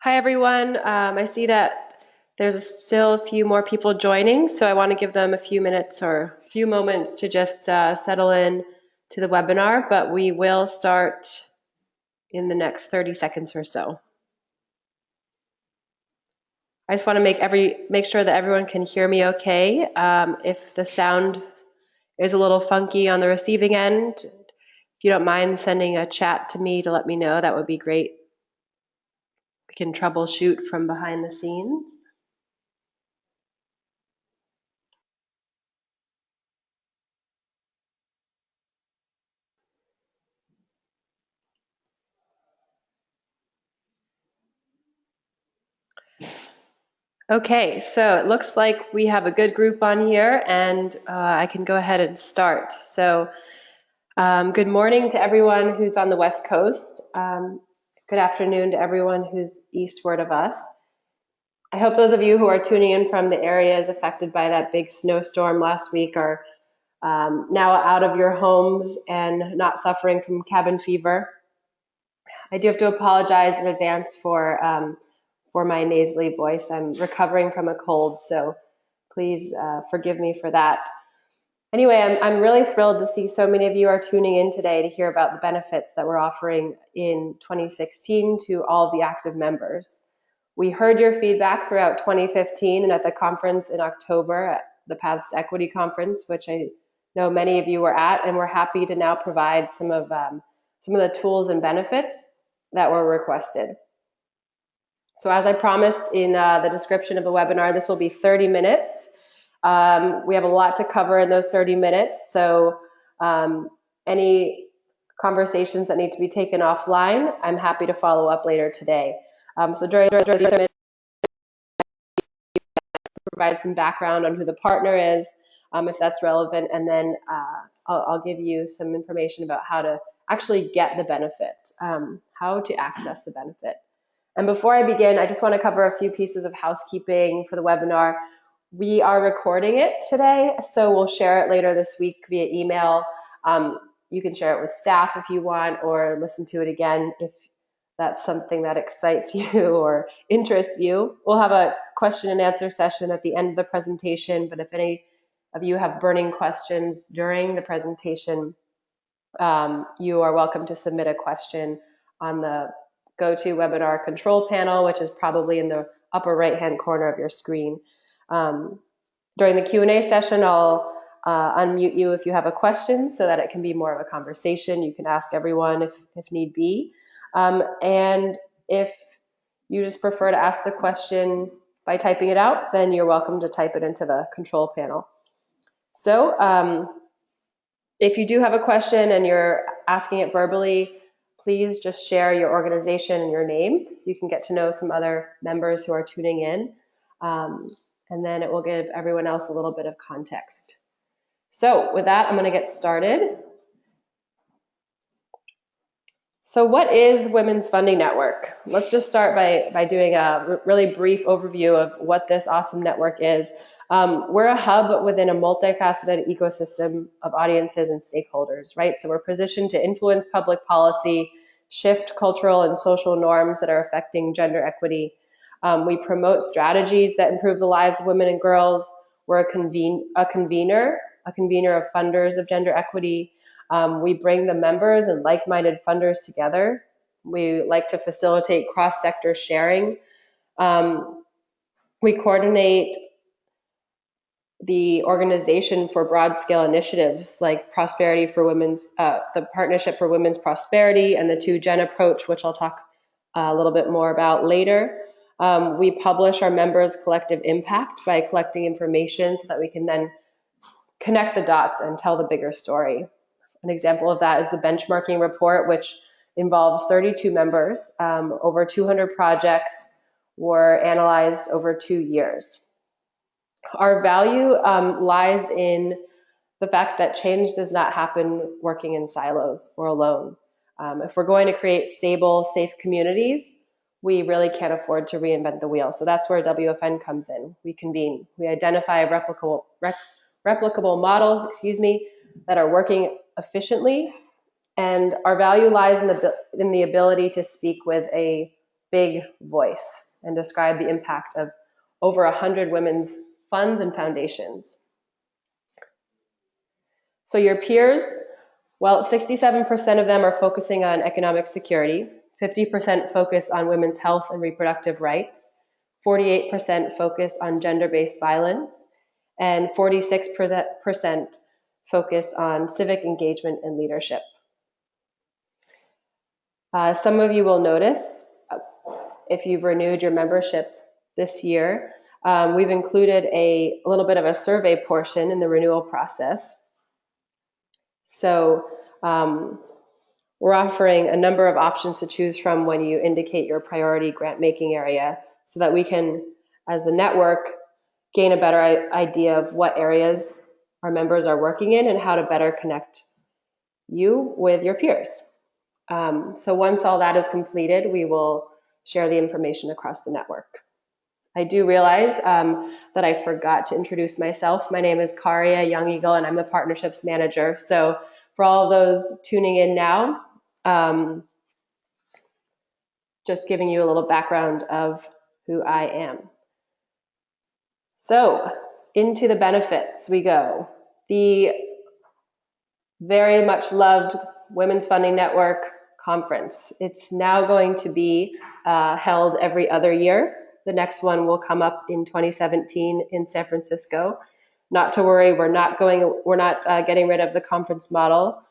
Hi, everyone. I see that there's still a few more people joining, so I want to give them a few minutes or a few moments to just settle in to the webinar, but we will start in the next 30 seconds or so. I just want to make sure that everyone can hear me okay. If the sound is a little funky on the receiving end, if you don't mind sending a chat to me to let me know, that would be great. We can troubleshoot from behind the scenes. Okay, so it looks like we have a good group on here, and I can go ahead and start. So good morning to everyone who's on the West Coast. Good afternoon to everyone who's eastward of us. I hope those of you who are tuning in from the areas affected by that big snowstorm last week are now out of your homes and not suffering from cabin fever. I do have to apologize in advance for my nasally voice. I'm recovering from a cold, so please forgive me for that. Anyway, I'm really thrilled to see so many of you are tuning in today to hear about the benefits that we're offering in 2016 to all of the active members. We heard your feedback throughout 2015 and at the conference in October, at the Paths to Equity Conference, which I know many of you were at, and we're happy to now provide some of the tools and benefits that were requested. So as I promised in the description of the webinar, this will be 30 minutes. We have a lot to cover in those 30 minutes, so any conversations that need to be taken offline, I'm happy to follow up later today. So during the 30 minutes, provide some background on who the partner is, if that's relevant, and then I'll give you some information about how to actually get the benefit, how to access the benefit. And before I begin, I just want to cover a few pieces of housekeeping for the webinar. We are recording it today, so we'll share it later this week via email. You can share it with staff if you want, or listen to it again if that's something that excites you or interests you. We'll have a question and answer session at the end of the presentation, but if any of you have burning questions during the presentation, you are welcome to submit a question on the GoToWebinar control panel, which is probably in the upper right-hand corner of your screen. During the Q&A session, I'll unmute you if you have a question so that it can be more of a conversation. You can ask everyone if need be. And if you just prefer to ask the question by typing it out, then you're welcome to type it into the control panel. So if you do have a question and you're asking it verbally, please just share your organization and your name. You can get to know some other members who are tuning in. And then it will give everyone else a little bit of context. So with that, I'm going to get started. So what is Women's Funding Network? Let's just start by doing a really brief overview of what this awesome network is. We're a hub within a multifaceted ecosystem of audiences and stakeholders, right? So we're positioned to influence public policy, shift cultural and social norms that are affecting gender equity. We promote strategies that improve the lives of women and girls. We're a convener of funders of gender equity. We bring the members and like-minded funders together. We like to facilitate cross-sector sharing. We coordinate the organization for broad-scale initiatives like Prosperity for Women's, the Partnership for Women's Prosperity, and the 2Gen approach, which I'll talk a little bit more about later. We publish our members' collective impact by collecting information so that we can then connect the dots and tell the bigger story. An example of that is the benchmarking report, which involves 32 members. Over 200 projects were analyzed over 2 years. Our value lies in the fact that change does not happen working in silos or alone. If we're going to create stable, safe communities, we really can't afford to reinvent the wheel. So that's where WFN comes in. We convene. We identify replicable models, that are working efficiently, and our value lies in the ability to speak with a big voice and describe the impact of over 100 women's funds and foundations. So your peers, well, 67% of them are focusing on economic security, 50% focus on women's health and reproductive rights, 48% focus on gender-based violence, and 46% focus on civic engagement and leadership. Some of you will notice, if you've renewed your membership this year, we've included a little bit of a survey portion in the renewal process. So we're offering a number of options to choose from when you indicate your priority grant-making area so that we can, as the network, gain a better idea of what areas our members are working in and how to better connect you with your peers. So once all that is completed, we will share the information across the network. I do realize that I forgot to introduce myself. My name is Karia Young Eagle, and I'm the Partnerships Manager. So for all of those tuning in now, just giving you a little background of who I am. So into the benefits we go. The very much loved Women's Funding Network Conference. It's now going to be held every other year. The next one will come up in 2017 in San Francisco. Not to worry, we're not getting rid of the conference model.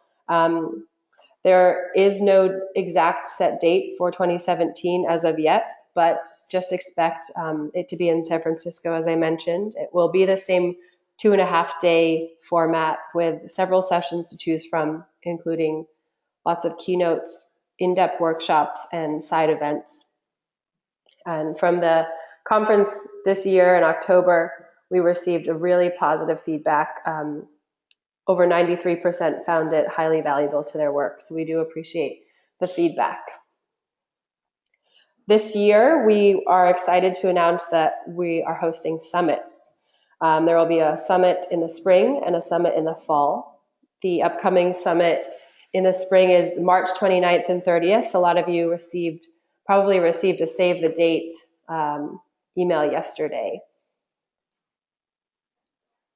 There is no exact set date for 2017 as of yet, but just expect it to be in San Francisco, as I mentioned. It will be the same 2.5-day format with several sessions to choose from, including lots of keynotes, in-depth workshops, and side events. And from the conference this year in October, we received a really positive feedback. Over 93% found it highly valuable to their work, so we do appreciate the feedback. This year, we are excited to announce that we are hosting summits. There will be a summit in the spring and a summit in the fall. The upcoming summit in the spring is March 29th and 30th. A lot of you probably received a save the date email yesterday.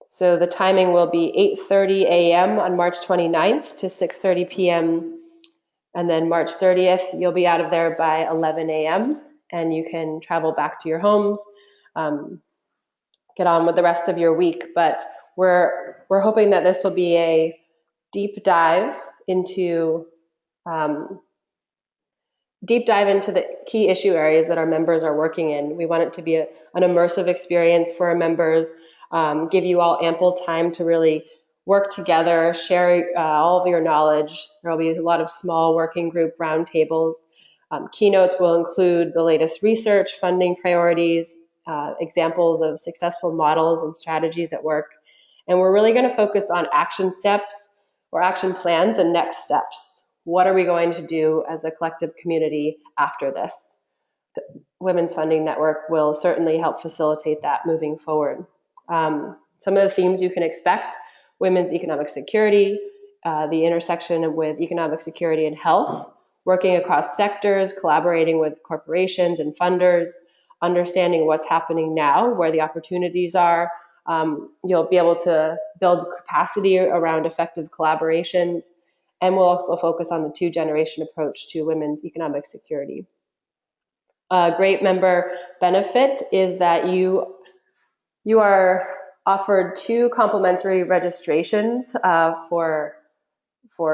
So the timing will be 8:30 a.m. on March 29th to 6:30 p.m. And then March 30th, you'll be out of there by 11 a.m. and you can travel back to your homes, get on with the rest of your week. But we're hoping that this will be a deep dive into the key issue areas that our members are working in. We want it to be an immersive experience for our members, give you all ample time to really work together, share all of your knowledge. There will be a lot of small working group roundtables. Keynotes will include the latest research, funding priorities, examples of successful models and strategies at work. And we're really going to focus on action steps or action plans and next steps. What are we going to do as a collective community after this? The Women's Funding Network will certainly help facilitate that moving forward. Some of the themes you can expect: women's economic security, the intersection with economic security and health, working across sectors, collaborating with corporations and funders, understanding what's happening now, where the opportunities are. You'll be able to build capacity around effective collaborations, and we'll also focus on the two-generation approach to women's economic security. A great member benefit is that you are offered 2 complimentary registrations for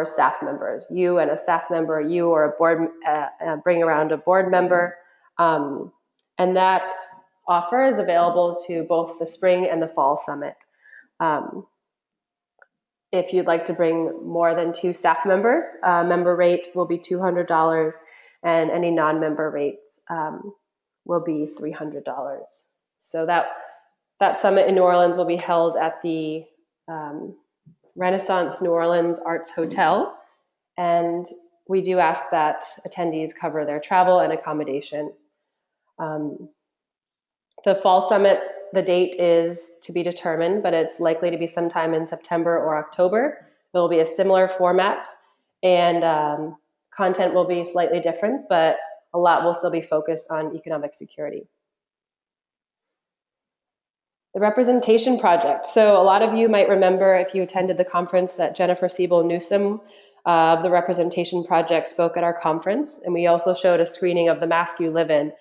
staff members. You and a staff member, you or a board, bring around a board member, and that offer is available to both the spring and the fall summit. If you'd like to bring more than 2 staff members, member rate will be $200, and any non-member rates will be $300. So that summit in New Orleans will be held at the Renaissance New Orleans Arts Hotel, and we do ask that attendees cover their travel and accommodation. The fall summit, the date is to be determined, but it's likely to be sometime in September or October. It will be a similar format, and content will be slightly different, but a lot will still be focused on economic security. The Representation Project. So a lot of you might remember, if you attended the conference, that Jennifer Siebel-Newsome of the Representation Project spoke at our conference. And we also showed a screening of The Mask You Live In,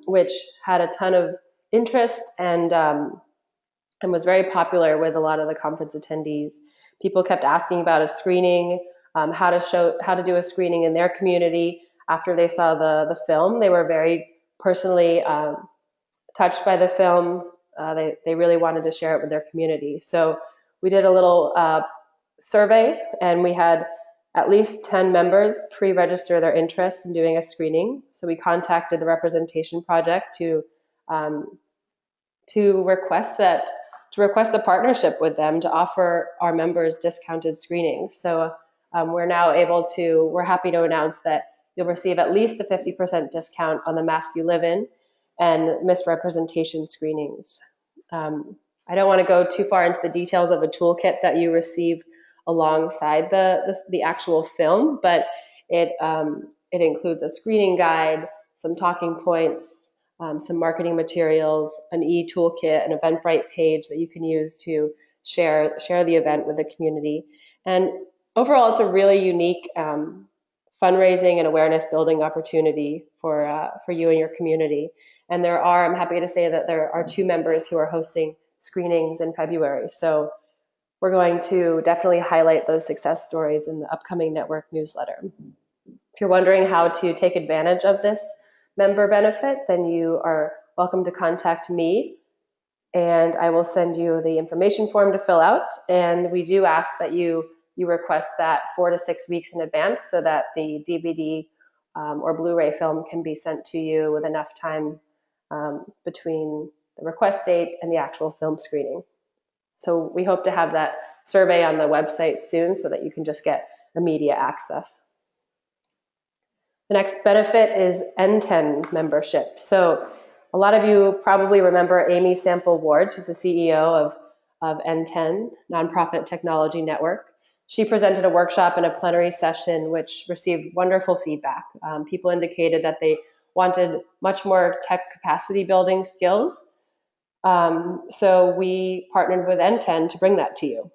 which had a ton of interest and was very popular with a lot of the conference attendees. People kept asking about a screening, how to do a screening in their community after they saw the film. They were very personally touched by the film. They really wanted to share it with their community. So we did a little survey, and we had at least 10 members pre-register their interest in doing a screening. So we contacted the Representation Project to request a partnership with them to offer our members discounted screenings. So we're happy to announce that you'll receive at least a 50% discount on The Mask You Live In and misrepresentation screenings. I don't want to go too far into the details of the toolkit that you receive alongside the actual film, but it includes a screening guide, some talking points, some marketing materials, an e-toolkit, an Eventbrite page that you can use to share the event with the community. And overall, it's a really unique fundraising and awareness building opportunity for you and your community. And I'm happy to say that there are 2 members who are hosting screenings in February. So we're going to definitely highlight those success stories in the upcoming network newsletter. If you're wondering how to take advantage of this member benefit, then you are welcome to contact me, and I will send you the information form to fill out. And we do ask that you request that 4 to 6 weeks in advance so that the DVD or Blu-ray film can be sent to you with enough time between the request date and the actual film screening. So we hope to have that survey on the website soon so that you can just get immediate access. The next benefit is N10 membership. So a lot of you probably remember Amy Sample Ward. She's the CEO of N10, Nonprofit Technology Network. She presented a workshop and a plenary session which received wonderful feedback. People indicated that they wanted much more tech capacity building skills. So we partnered with N10 to bring that to you.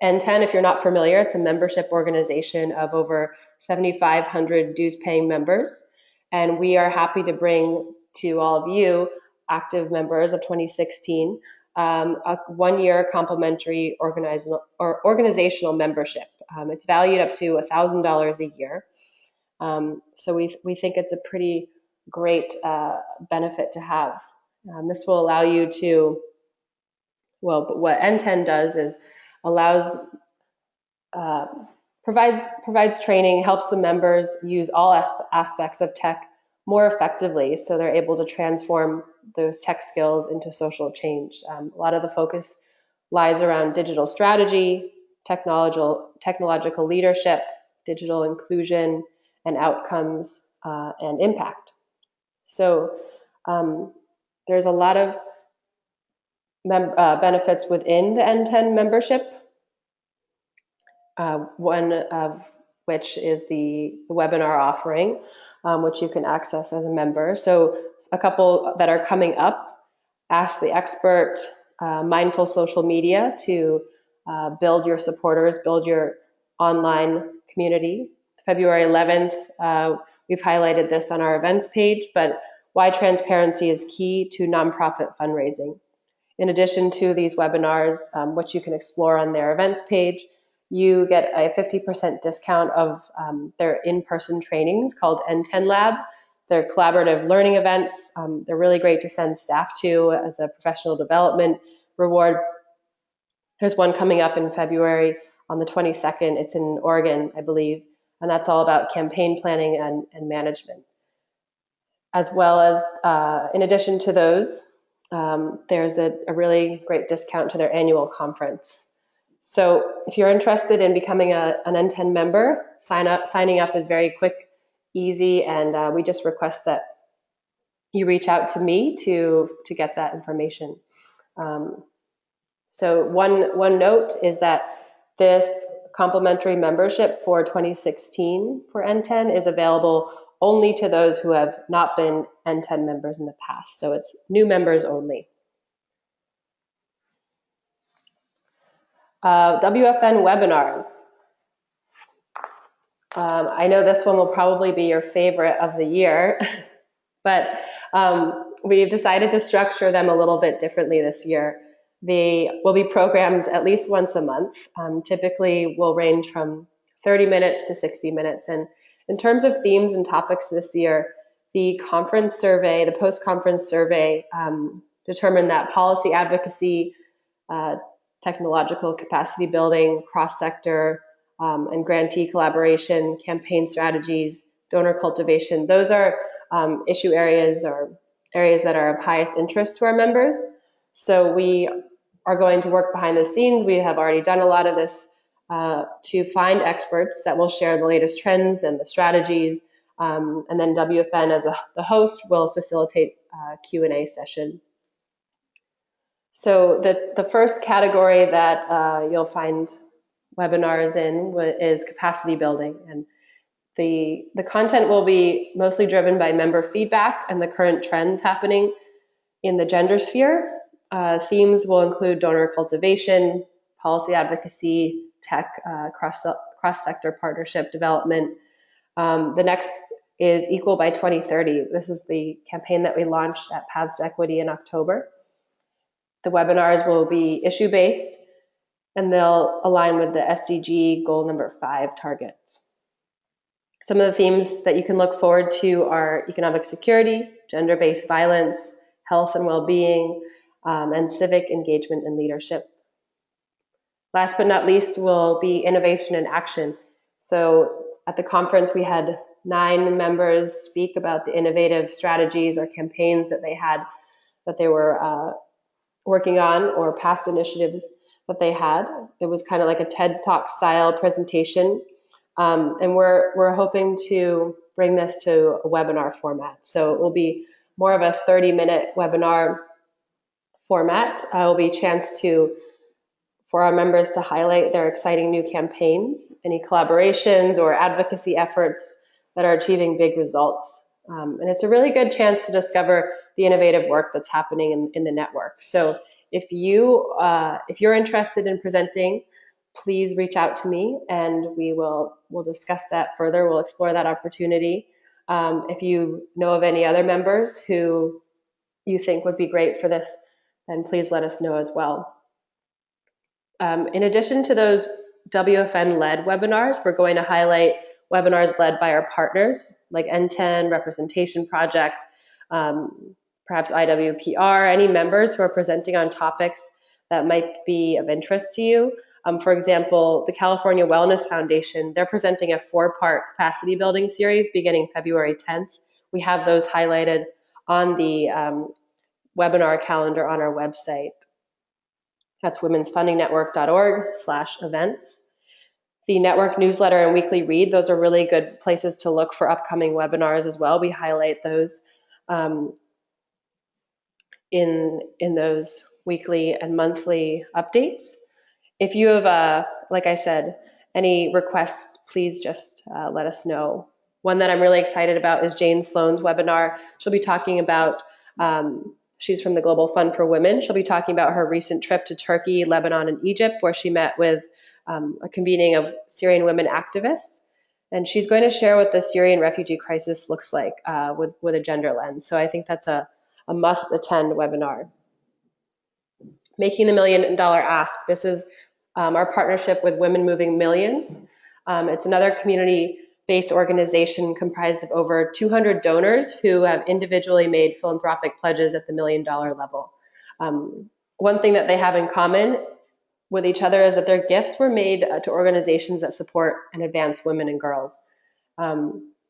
N10, if you're not familiar, it's a membership organization of over 7,500 dues-paying members. And we are happy to bring to all of you, active members of 2016, a 1-year complimentary organizational membership. It's valued up to $1,000 a year. So we think it's a pretty great benefit to have. This will allow you to, but what N10 does is provides training, helps the members use all aspects of tech more effectively, so they're able to transform those tech skills into social change. A lot of the focus lies around digital strategy, technological leadership, digital inclusion, and outcomes and impact. So there's a lot of benefits within the N10 membership, one of which is the webinar offering, which you can access as a member. So a couple that are coming up: Ask the Expert, Mindful Social Media to build your supporters, build your online community. February 11th, we've highlighted this on our events page, but why transparency is key to nonprofit fundraising. In addition to these webinars, which you can explore on their events page, you get a 50% discount of their in-person trainings called N10 Lab. They're collaborative learning events. They're really great to send staff to as a professional development reward. There's one coming up in February on the 22nd. It's in Oregon, I believe, and that's all about campaign planning and management. As well as, in addition to those, there's a really great discount to their annual conference. So if you're interested in becoming an N10 member, signing up is very quick, easy, and we just request that you reach out to me to get that information. So one note is that this complimentary membership for 2016 for N10 is available only to those who have not been N10 members in the past. So it's new members only. WFN Webinars. I know this one will probably be your favorite of the year, but we've decided to structure them a little bit differently this year. They will be programmed at least once a month. Typically will range from 30 minutes to 60 minutes. And in terms of themes and topics this year, the conference survey, the post-conference survey, determined that policy advocacy, technological capacity building, cross-sector, and grantee collaboration, campaign strategies, donor cultivation, those are issue areas or areas that are of highest interest to our members. So we are going to work behind the scenes. We have already done a lot of this to find experts that will share the latest trends and the strategies. And then WFN as the host will facilitate a Q&A session. So the first category that you'll find webinars in is capacity building. And the content will be mostly driven by member feedback and the current trends happening in the gender sphere. Themes will include donor cultivation, policy advocacy, tech, cross-sector partnership development. The next is Equal by 2030. This is the campaign that we launched at Paths to Equity in October. The webinars will be issue-based, and they'll align with the SDG goal number 5 targets. Some of the themes that you can look forward to are economic security, gender-based violence, health and well-being, and civic engagement and leadership. Last but not least will be innovation and action. So at the conference, we had 9 members speak about the innovative strategies or campaigns that they were working on, or past initiatives that they had. It was kind of like a TED Talk style presentation. And we're hoping to bring this to a webinar format. So it will be more of a 30-minute webinar format. It will be a chance for our members to highlight their exciting new campaigns, any collaborations or advocacy efforts that are achieving big results. And it's a really good chance to discover the innovative work that's happening in the network. So if you're interested in presenting, please reach out to me and we'll discuss that further. We'll explore that opportunity. If you know of any other members who you think would be great for this, then please let us know as well. In addition to those WFN-led webinars, we're going to highlight webinars led by our partners like N10, Representation Project, perhaps IWPR, any members who are presenting on topics that might be of interest to you. For example, the California Wellness Foundation, they're presenting a 4-part capacity building series beginning February 10th. We have those highlighted on the webinar calendar on our website. That's womensfundingnetwork.org/events. The network newsletter and weekly read, those are really good places to look for upcoming webinars as well. We highlight those in those weekly and monthly updates. If you have, like I said, any requests, please just let us know. One that I'm really excited about is Jane Sloan's webinar. She'll be talking about, she's from the Global Fund for Women. She'll be talking about her recent trip to Turkey, Lebanon, and Egypt, where she met with a convening of Syrian women activists. And she's going to share what the Syrian refugee crisis looks like with a gender lens. So I think that's a must-attend webinar. Making the $1 Million Ask. This is our partnership with Women Moving Millions. It's another community-based organization comprised of over 200 donors who have individually made philanthropic pledges at the $1 million level. One thing that they have in common with each other is that their gifts were made to organizations that support and advance women and girls.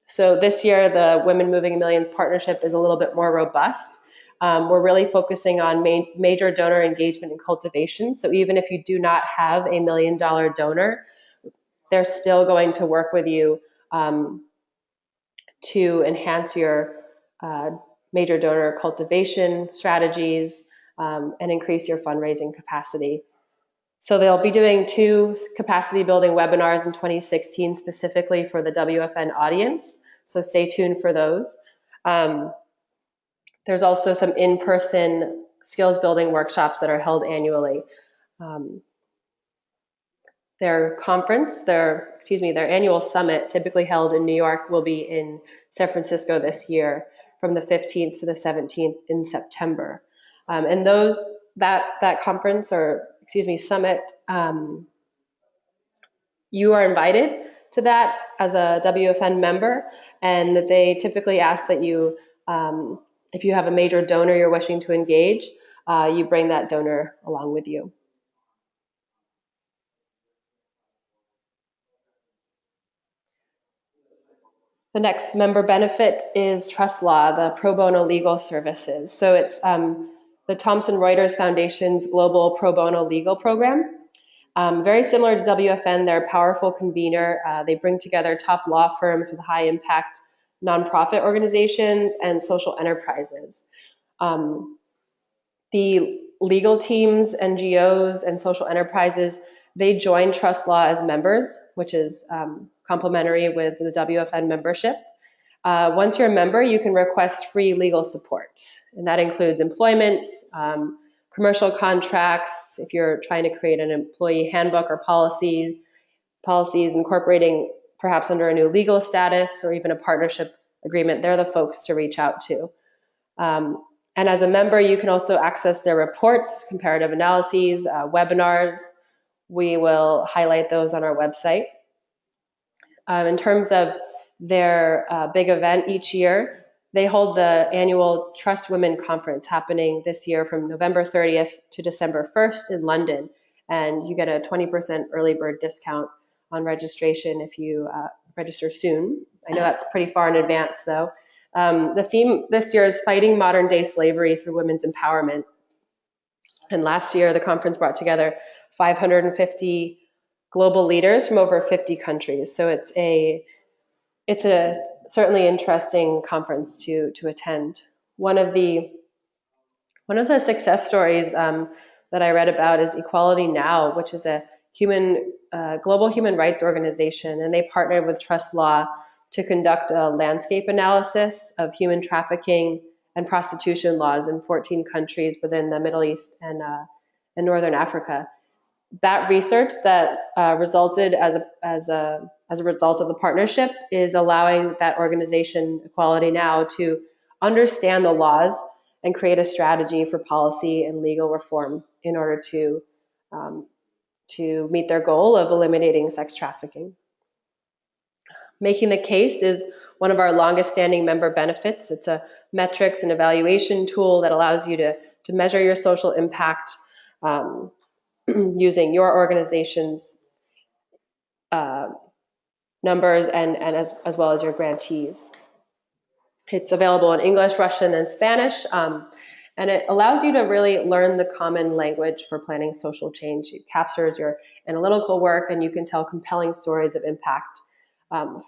So this year, the Women Moving Millions partnership is a little bit more robust. We're really focusing on major donor engagement and cultivation. So even if you do not have a $1 million donor, they're still going to work with you to enhance your major donor cultivation strategies and increase your fundraising capacity. So they'll be doing 2 capacity building webinars in 2016 specifically for the WFN audience. So stay tuned for those. There's also some in-person skills building workshops that are held annually. Their annual summit, typically held in New York, will be in San Francisco this year from the 15th to the 17th in September. And that conference, or summit, you are invited to that as a WFN member, and they typically ask that you, if you have a major donor you're wishing to engage, you bring that donor along with you. The next member benefit is Trust Law, the pro bono legal services. So it's the Thomson Reuters Foundation's global pro bono legal program. Very similar to WFN, they're a powerful convener. They bring together top law firms with high impact nonprofit organizations and social enterprises. The legal teams, NGOs, and social enterprises, they join Trust Law as members, which is complementary with the WFN membership. Once you're a member, you can request free legal support, and that includes employment, commercial contracts, if you're trying to create an employee handbook or policies incorporating perhaps under a new legal status or even a partnership agreement. They're the folks to reach out to. And as a member, you can also access their reports, comparative analyses, webinars. We will highlight those on our website. In terms of their big event each year, they hold the annual Trust Women Conference happening this year from November 30th to December 1st in London. And you get a 20% early bird discount on registration if you register soon. I know that's pretty far in advance, though. The theme this year is Fighting Modern Day Slavery Through Women's Empowerment. And last year, the conference brought together 550 global leaders from over 50 countries. So it's a certainly interesting conference to attend. One of the success stories that I read about is Equality Now, which is a global human rights organization, and they partnered with Trust Law to conduct a landscape analysis of human trafficking and prostitution laws in 14 countries within the Middle East and Northern Africa. That research that resulted as a result of the partnership is allowing that organization, Equality Now, to understand the laws and create a strategy for policy and legal reform in order to meet their goal of eliminating sex trafficking. Making the Case is one of our longest standing member benefits. It's a metrics and evaluation tool that allows you to measure your social impact using your organization's numbers and as well as your grantees. It's available in English, Russian, and Spanish, and it allows you to really learn the common language for planning social change. It captures your analytical work, and you can tell compelling stories of impact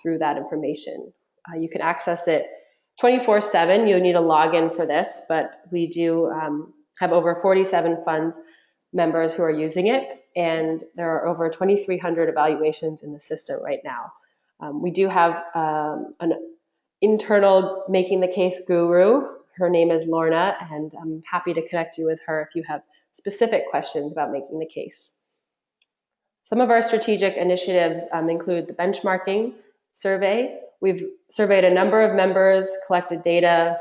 through that information. You can access it 24/7. You'll need a login for this, but we do have over 47 funds members who are using it, and there are over 2,300 evaluations in the system right now. We do have an internal Making the Case guru. Her name is Lorna, and I'm happy to connect you with her if you have specific questions about Making the Case. Some of our strategic initiatives include the benchmarking survey. We've surveyed a number of members, collected data,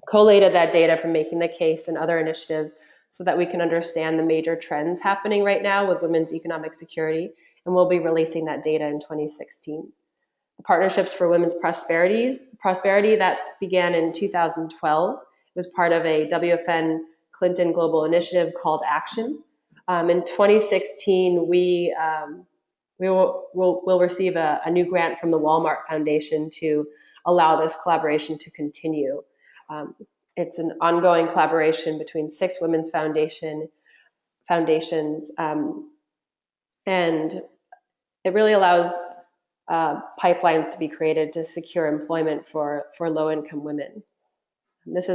collated that data from Making the Case and other initiatives so that we can understand the major trends happening right now with women's economic security, and we'll be releasing that data in 2016. The Partnerships for Women's Prosperity that began in 2012. It was part of a WFN Clinton Global Initiative called Action. In 2016, we'll receive a new grant from the Walmart Foundation to allow this collaboration to continue. It's an ongoing collaboration between 6 women's foundations, and it really allows pipelines to be created to secure employment for low-income women. This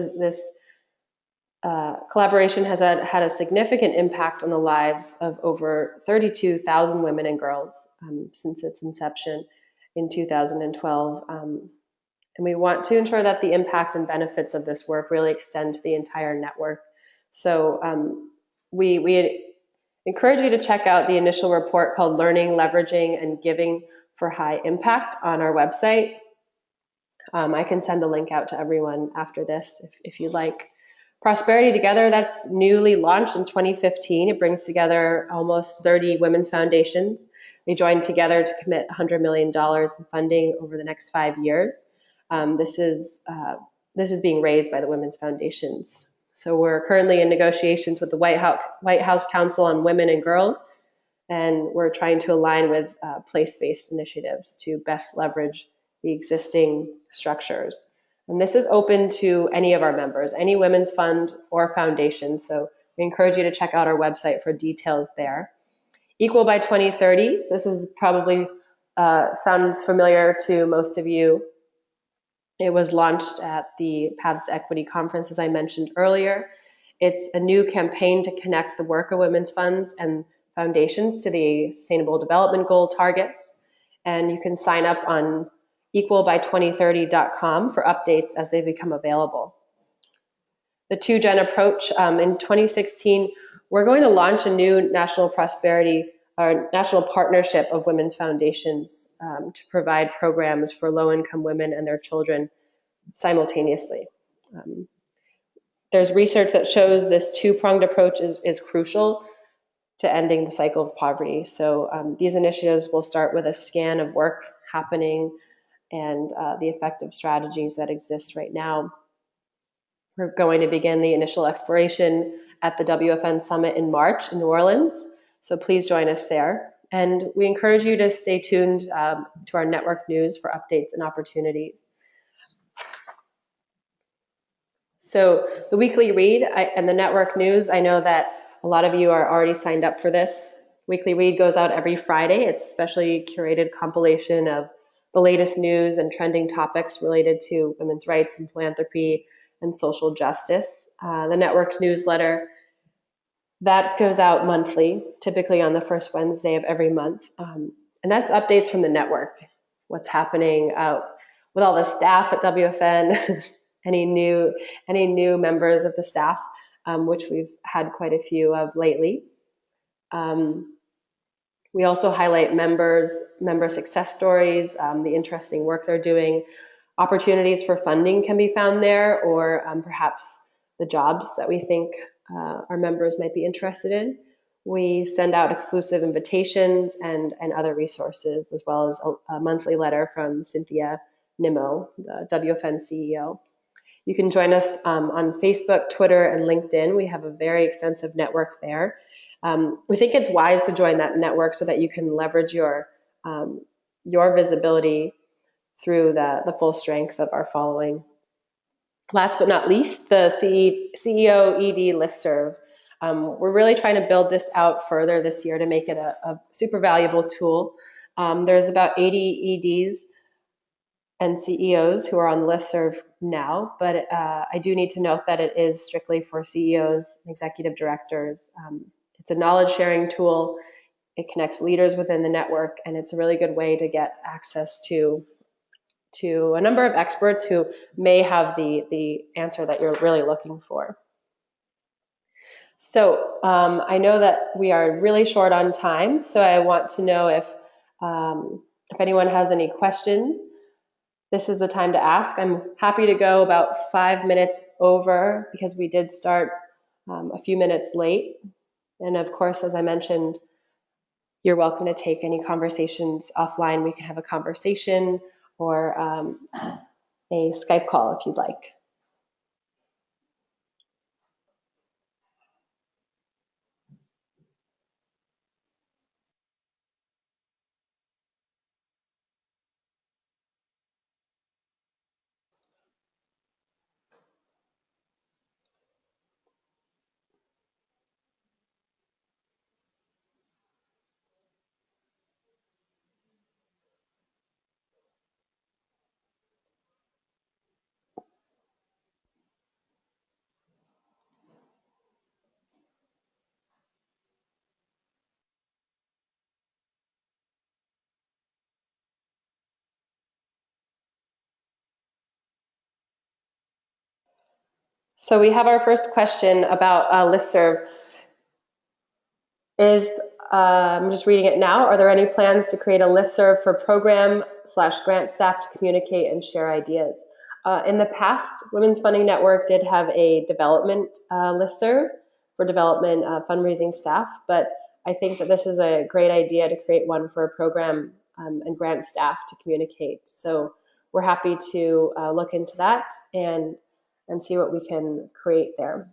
collaboration has had a significant impact on the lives of over 32,000 women and girls since its inception. in 2012. And we want to ensure that the impact and benefits of this work really extend to the entire network. So we encourage you to check out the initial report called Learning, Leveraging, and Giving for High Impact on our website. I can send a link out to everyone after this if you'd like. Prosperity Together, that's newly launched in 2015. It brings together almost 30 women's foundations. They joined together to commit $100 million in funding over the next 5 years. This is being raised by the women's foundations. So we're currently in negotiations with the White House Council on Women and Girls, and we're trying to align with place-based initiatives to best leverage the existing structures. And this is open to any of our members, any women's fund or foundation. So we encourage you to check out our website for details there. Equal by 2030, this is probably sounds familiar to most of you. It was launched at the Paths to Equity conference, as I mentioned earlier. It's a new campaign to connect the work of women's funds and foundations to the Sustainable Development Goal targets. And you can sign up on equalby2030.com for updates as they become available. The 2Gen approach, in 2016, we're going to launch a new national partnership of women's foundations to provide programs for low-income women and their children simultaneously. There's research that shows this two-pronged approach is crucial to ending the cycle of poverty. So these initiatives will start with a scan of work happening and the effective strategies that exist right now. We're going to begin the initial exploration at the WFN Summit in March in New Orleans. So please join us there. And we encourage you to stay tuned to our network news for updates and opportunities. So the weekly read and the network news, I know that a lot of you are already signed up for this. Weekly read goes out every Friday. It's a specially curated compilation of the latest news and trending topics related to women's rights and philanthropy and social justice. The network newsletter, that goes out monthly, typically on the first Wednesday of every month. And that's updates from the network, what's happening with all the staff at WFN, any new members of the staff, which we've had quite a few of lately. We also highlight member success stories, the interesting work they're doing. Opportunities for funding can be found there, or perhaps the jobs that we think our members might be interested in. We send out exclusive invitations and other resources, as well as a monthly letter from Cynthia Nimmo, the WFN CEO. You can join us on Facebook, Twitter, and LinkedIn. We have a very extensive network there. We think it's wise to join that network so that you can leverage your visibility through the full strength of our following. Last but not least, the CEO ED listserv. We're really trying to build this out further this year to make it a super valuable tool. There's about 80 EDs and CEOs who are on the listserv now, but I do need to note that it is strictly for CEOs and executive directors. It's a knowledge sharing tool. It connects leaders within the network, and it's a really good way to get access to a number of experts who may have the answer that you're really looking for. So I know that we are really short on time, so I want to know if anyone has any questions. This is the time to ask. I'm happy to go about 5 minutes over because we did start a few minutes late. And of course, as I mentioned, you're welcome to take any conversations offline. We can have a conversation or a Skype call if you'd like. So we have our first question about listserv. I'm just reading it now. Are there any plans to create a listserv for program/grant staff to communicate and share ideas? In the past, Women's Funding Network did have a development listserv for development fundraising staff, but I think that this is a great idea to create one for a program and grant staff to communicate. So we're happy to look into that and see what we can create there.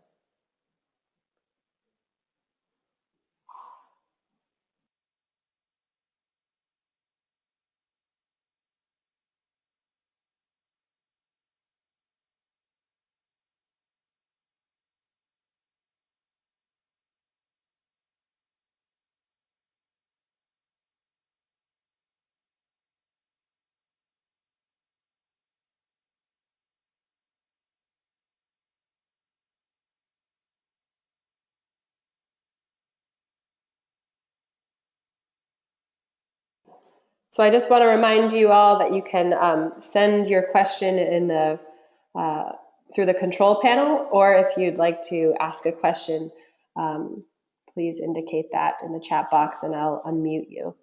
So I just want to remind you all that you can send your question in the through the control panel, or if you'd like to ask a question, please indicate that in the chat box and I'll unmute you.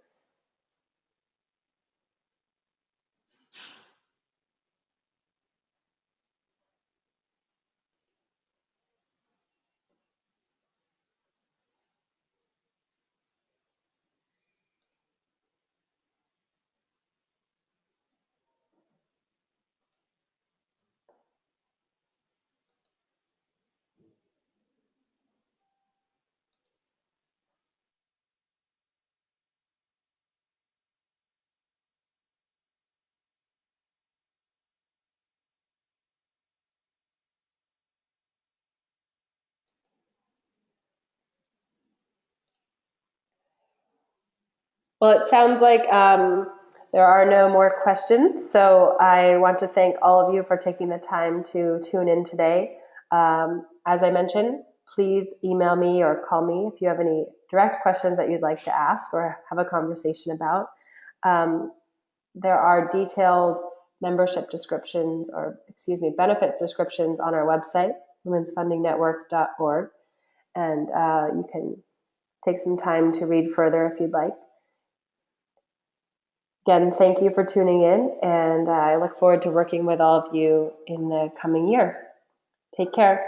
Well, it sounds like there are no more questions, so I want to thank all of you for taking the time to tune in today. As I mentioned, please email me or call me if you have any direct questions that you'd like to ask or have a conversation about. There are detailed membership descriptions, or benefits descriptions on our website, womensfundingnetwork.org, and you can take some time to read further if you'd like. Again, thank you for tuning in, and I look forward to working with all of you in the coming year. Take care.